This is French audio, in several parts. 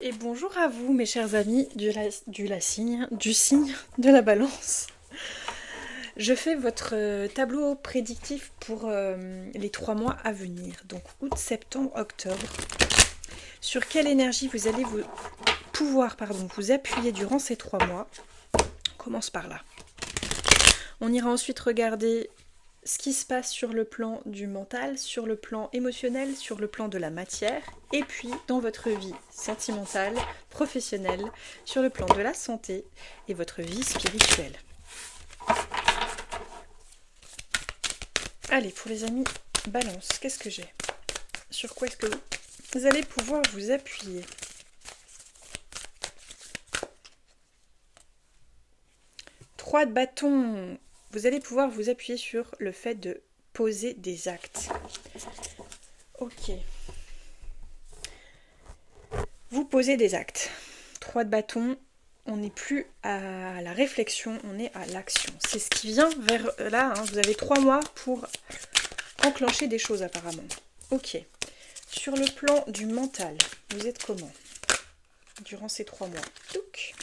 Et bonjour à vous, mes chers amis du signe de la balance. Je fais votre tableau prédictif pour les 3 mois à venir, donc août, septembre, octobre. Sur quelle énergie vous allez pouvoir vous appuyer durant ces 3 mois. On commence par là. On ira ensuite regarder ce qui se passe sur le plan du mental, sur le plan émotionnel, sur le plan de la matière, et puis dans votre vie sentimentale, professionnelle, sur le plan de la santé et votre vie spirituelle. Allez, pour les amis balance, qu'est-ce que j'ai? Sur quoi est-ce que vous allez pouvoir vous appuyer? Trois de bâton. Vous allez pouvoir vous appuyer sur le fait de poser des actes. Ok. Vous posez des actes. 3 de bâton, on n'est plus à la réflexion, on est à l'action. C'est ce qui vient vers là, hein, vous avez 3 mois pour enclencher des choses apparemment. Ok. Sur le plan du mental, vous êtes comment durant ces 3 mois? Touc.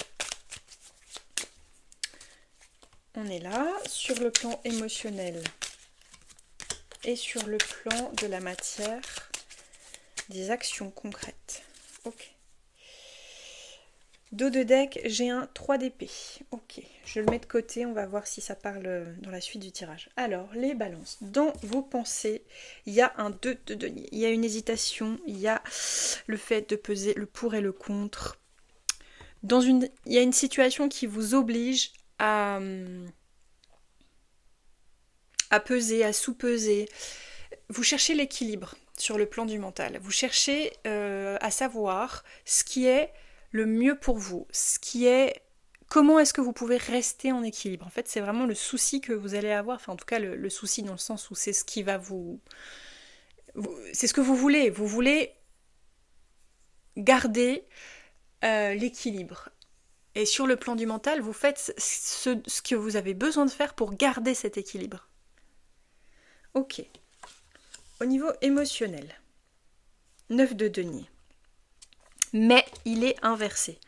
On est là, sur le plan émotionnel et sur le plan de la matière, des actions concrètes. Ok. Dos de deck, j'ai un 3 d'épée. Ok, je le mets de côté, on va voir si ça parle dans la suite du tirage. Alors, les balances. Dans vos pensées, il y a un 2 de denier. Il y a une hésitation, il y a le fait de peser le pour et le contre. Il y a une situation qui vous oblige à peser, à sous-peser. Vous cherchez l'équilibre sur le plan du mental. Vous cherchez à savoir ce qui est le mieux pour vous, comment est-ce que vous pouvez rester en équilibre. En fait, c'est vraiment le souci que vous allez avoir, enfin en tout cas le souci dans le sens où c'est ce qui va c'est ce que vous voulez. Vous voulez garder l'équilibre. Et sur le plan du mental, vous faites ce que vous avez besoin de faire pour garder cet équilibre. Ok. Au niveau émotionnel, 9 de denier. Mais il est inversé.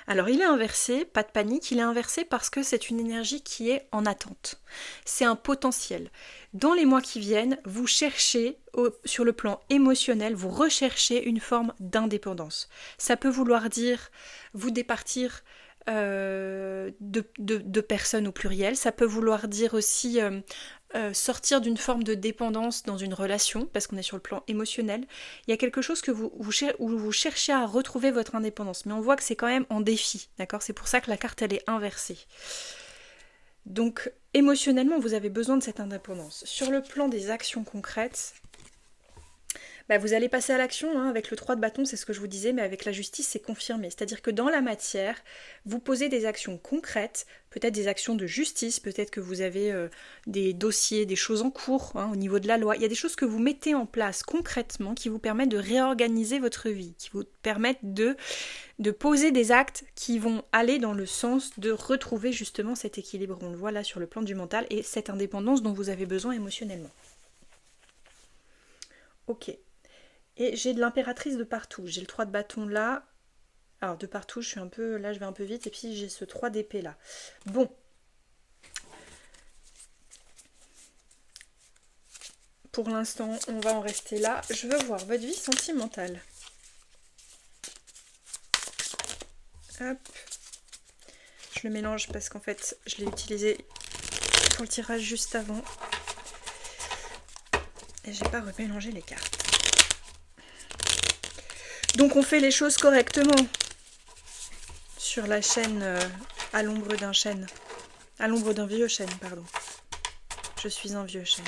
Alors il est inversé, pas de panique, il est inversé parce que c'est une énergie qui est en attente. C'est un potentiel. Dans les mois qui viennent, vous cherchez, sur le plan émotionnel, vous recherchez une forme d'indépendance. Ça peut vouloir dire vous départir de personnes au pluriel, ça peut vouloir dire aussi sortir d'une forme de dépendance dans une relation, parce qu'on est sur le plan émotionnel. Il y a quelque chose que où vous cherchez à retrouver votre indépendance, mais on voit que c'est quand même en défi, d'accord? C'est pour ça que la carte elle est inversée. Donc émotionnellement vous avez besoin de cette indépendance. Sur le plan des actions concrètes, vous allez passer à l'action, hein, avec le 3 de bâton, c'est ce que je vous disais, mais avec la justice, c'est confirmé. C'est-à-dire que dans la matière, vous posez des actions concrètes, peut-être des actions de justice, peut-être que vous avez des dossiers, des choses en cours, hein, au niveau de la loi. Il y a des choses que vous mettez en place concrètement qui vous permettent de réorganiser votre vie, qui vous permettent de poser des actes qui vont aller dans le sens de retrouver justement cet équilibre. On le voit là sur le plan du mental et cette indépendance dont vous avez besoin émotionnellement. Ok. Et j'ai de l'impératrice de partout. J'ai le 3 de bâton là. Alors de partout, je vais un peu vite. Et puis j'ai ce 3 d'épée là. Bon. Pour l'instant, on va en rester là. Je veux voir votre vie sentimentale. Hop. Je le mélange parce qu'en fait, je l'ai utilisé pour le tirage juste avant. Et j'ai pas remélangé les cartes. Donc on fait les choses correctement sur la chaîne à l'ombre d'un chêne. À l'ombre d'un vieux chêne, pardon. Je suis un vieux chêne.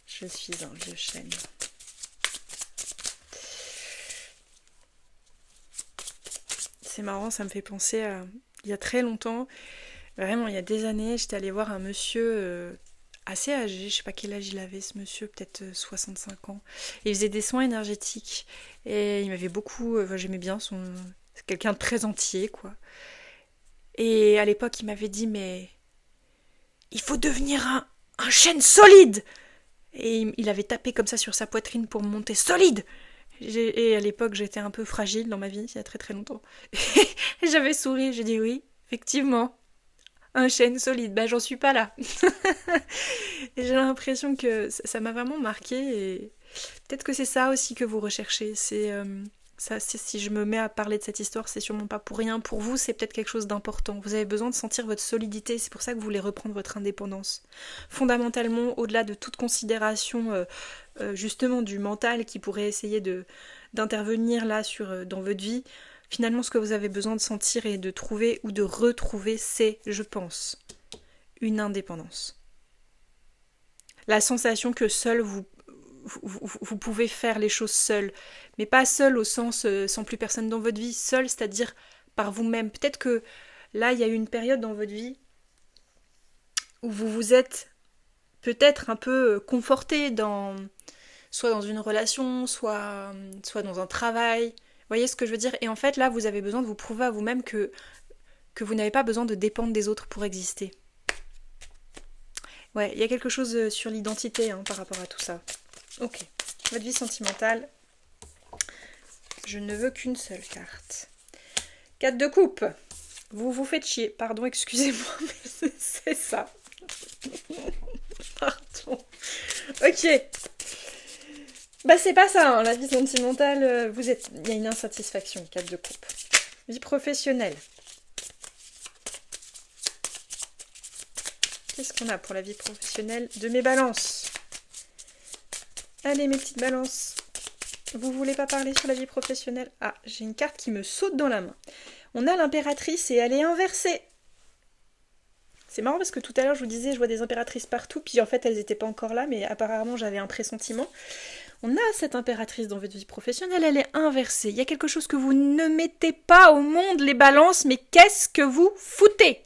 Je suis un vieux chêne. C'est marrant, ça me fait penser à... Il y a très longtemps, vraiment il y a des années, j'étais allée voir un monsieur... assez âgé, je sais pas quel âge il avait ce monsieur, peut-être 65 ans. Et il faisait des soins énergétiques et il m'avait beaucoup, j'aimais bien c'est quelqu'un de très entier quoi. Et à l'époque il m'avait dit mais il faut devenir un chêne solide. Et il avait tapé comme ça sur sa poitrine pour monter solide. Et à l'époque, j'étais un peu fragile dans ma vie, il y a très très longtemps. Et j'avais souri, j'ai dit oui, effectivement, un chêne solide, bah j'en suis pas là. Et j'ai l'impression que ça m'a vraiment marqué et peut-être que c'est ça aussi que vous recherchez. Si je me mets à parler de cette histoire, c'est sûrement pas pour rien. Pour vous, c'est peut-être quelque chose d'important. Vous avez besoin de sentir votre solidité, c'est pour ça que vous voulez reprendre votre indépendance. Fondamentalement, au-delà de toute considération justement du mental qui pourrait essayer d'intervenir là dans votre vie, finalement ce que vous avez besoin de sentir et de trouver ou de retrouver, c'est, je pense, une indépendance. La sensation que seul vous pouvez faire les choses seul, mais pas seul au sens sans plus personne dans votre vie, seul, c'est-à-dire par vous-même. Peut-être que là, il y a eu une période dans votre vie où vous vous êtes peut-être un peu conforté soit dans une relation, soit dans un travail. Vous voyez ce que je veux dire? Et en fait, là, vous avez besoin de vous prouver à vous-même que vous n'avez pas besoin de dépendre des autres pour exister. Ouais, il y a quelque chose sur l'identité par rapport à tout ça. Ok, votre vie sentimentale. Je ne veux qu'une seule carte. 4 de coupe. Vous vous faites chier. Pardon, excusez-moi, mais c'est ça. Pardon. Ok. Bah c'est pas ça, la vie sentimentale, il y a une insatisfaction, 4 de coupe. Vie professionnelle. Qu'est-ce qu'on a pour la vie professionnelle de mes balances? Allez mes petites balances. Vous voulez pas parler sur la vie professionnelle? Ah, j'ai une carte qui me saute dans la main. On a l'impératrice et elle est inversée. C'est marrant parce que tout à l'heure je vous disais je vois des impératrices partout, puis en fait elles n'étaient pas encore là, mais apparemment j'avais un pressentiment. On a cette impératrice dans votre vie professionnelle, elle est inversée. Il y a quelque chose que vous ne mettez pas au monde, les balances, mais qu'est-ce que vous foutez?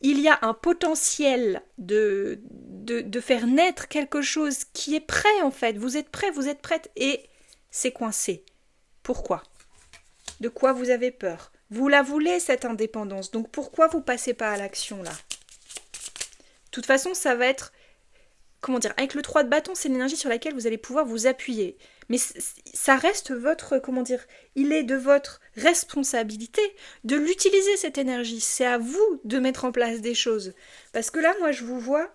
Il y a un potentiel de faire naître quelque chose qui est prêt en fait. Vous êtes prêt, vous êtes prête et c'est coincé. Pourquoi? De quoi vous avez peur? Vous la voulez cette indépendance, donc pourquoi vous passez pas à l'action là? De toute façon, ça va être, comment dire, avec le 3 de bâton, c'est l'énergie sur laquelle vous allez pouvoir vous appuyer. Mais ça reste votre, comment dire, il est de votre responsabilité de l'utiliser cette énergie. C'est à vous de mettre en place des choses. Parce que là, moi, je vous vois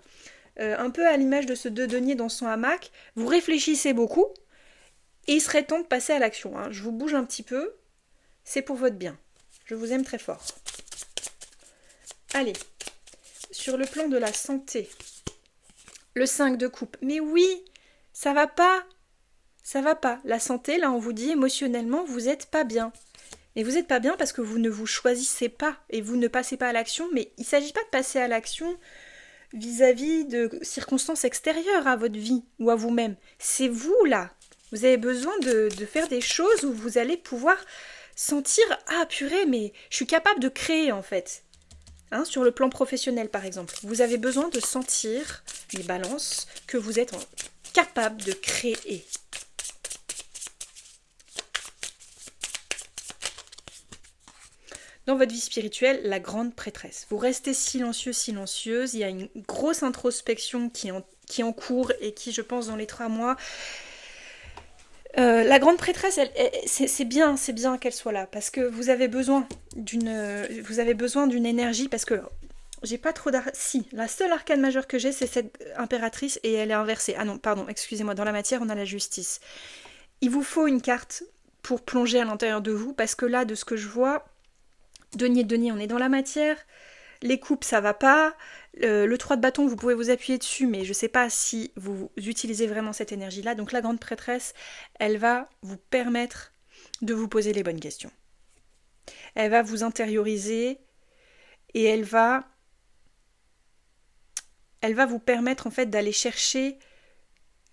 un peu à l'image de ce deux deniers dans son hamac. Vous réfléchissez beaucoup et il serait temps de passer à l'action. Je vous bouge un petit peu. C'est pour votre bien. Je vous aime très fort. Allez, sur le plan de la santé, le 5 de coupe. Mais oui, ça va pas. Ça va pas. La santé, là, on vous dit émotionnellement, vous êtes pas bien. Et vous n'êtes pas bien parce que vous ne vous choisissez pas et vous ne passez pas à l'action. Mais il ne s'agit pas de passer à l'action vis-à-vis de circonstances extérieures à votre vie ou à vous-même. C'est vous, là. Vous avez besoin de faire des choses où vous allez pouvoir sentir « Ah, purée, mais je suis capable de créer, en fait. » Sur le plan professionnel, par exemple. Vous avez besoin de sentir, les balances, que vous êtes capable de créer. Dans votre vie spirituelle, la grande prêtresse. Vous restez silencieux, silencieuse. Il y a une grosse introspection qui est en cours et qui, je pense, dans les 3 mois... la grande prêtresse, c'est bien qu'elle soit là. Parce que vous avez besoin d'une énergie. Parce que j'ai pas trop d'arcane. Si, la seule arcane majeure que j'ai, c'est cette impératrice et elle est inversée. Ah non, pardon, excusez-moi. Dans la matière, on a la justice. Il vous faut une carte pour plonger à l'intérieur de vous. Parce que là, de ce que je vois... Denier, on est dans la matière. Les coupes, ça va pas. Le 3 de bâton, vous pouvez vous appuyer dessus, mais je sais pas si vous utilisez vraiment cette énergie-là. Donc la grande prêtresse, elle va vous permettre de vous poser les bonnes questions. Elle va vous intérioriser et elle va vous permettre en fait d'aller chercher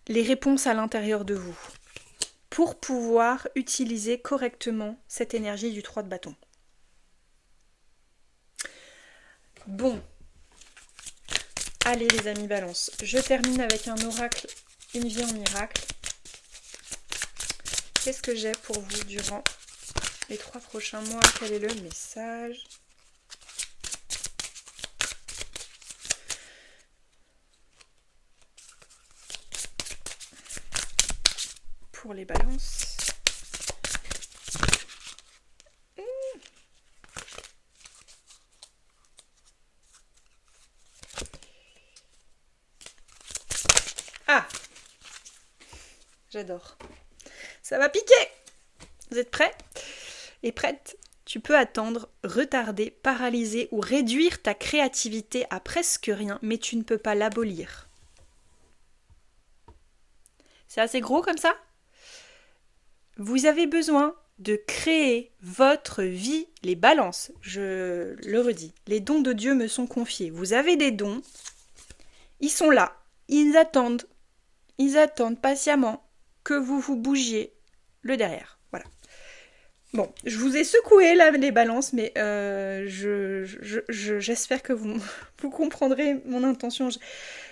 les réponses à l'intérieur de vous pour pouvoir utiliser correctement cette énergie du 3 de bâton. Bon, allez les amis balance, je termine avec un oracle, une vie en miracle. Qu'est-ce que j'ai pour vous durant les 3 prochains mois? Quel est le message? Pour les balances. J'adore. Ça va piquer. Vous êtes prêts et prêtes? Tu peux attendre, retarder, paralyser ou réduire ta créativité à presque rien, mais tu ne peux pas l'abolir. C'est assez gros comme ça? Vous avez besoin de créer votre vie, les balances, je le redis. Les dons de Dieu me sont confiés. Vous avez des dons, ils sont là, ils attendent patiemment que vous vous bougiez le derrière. Voilà. Bon, je vous ai secoué là les balances, mais j'espère que vous, vous comprendrez mon intention.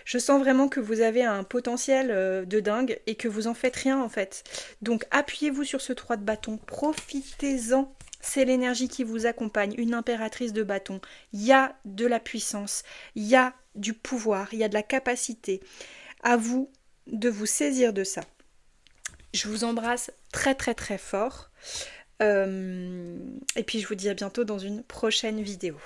Je sens vraiment que vous avez un potentiel de dingue et que vous en faites rien en fait. Donc appuyez-vous sur ce 3 de bâton, profitez-en. C'est l'énergie qui vous accompagne, une impératrice de bâton. Il y a de la puissance, il y a du pouvoir, il y a de la capacité. À vous de vous saisir de ça. Je vous embrasse très très très fort. Et puis je vous dis à bientôt dans une prochaine vidéo.